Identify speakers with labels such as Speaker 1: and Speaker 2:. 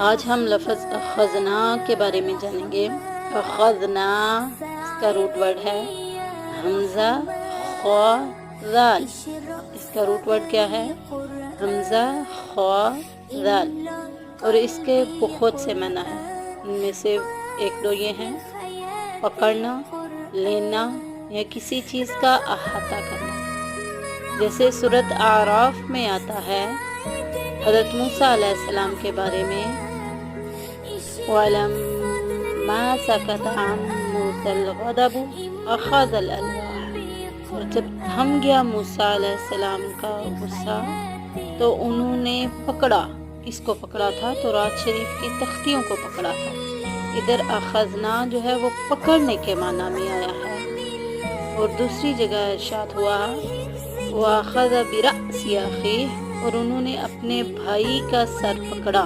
Speaker 1: آج ہم لفظ خزنا کے بارے میں جانیں گے۔ خزنا اس کا روٹ ورڈ ہے حمزہ خا ذال۔ اس کا روٹ ورڈ کیا ہے؟ حمزہ خا ذال، اور اس کے بہت سے معنی ہیں۔ ان میں سے ایک دو یہ ہیں: پکڑنا، لینا یا کسی چیز کا احاطہ کرنا۔ جیسے سورۃ اعراف میں آتا ہے حضرت موسیٰ علیہ السلام کے بارے میں، وَلَمَّا سَكَتَ عَن مُوسَى الْغَضَبُ أَخَذَ الْأَلْوَاحَ، اور جب تھم گیا موسیٰ علیہ السلام کا غصہ تو انہوں نے پکڑا۔ کس کو پکڑا تھا؟ تورات شریف کی تختیوں کو پکڑا تھا۔ ادھر اخذنا جو ہے وہ پکڑنے کے معنی میں آیا ہے، اور دوسری جگہ ارشاد ہوا وَأَخَذَ بِرَأْسِ أَخِيهِ، اور انہوں نے اپنے بھائی کا سر پکڑا۔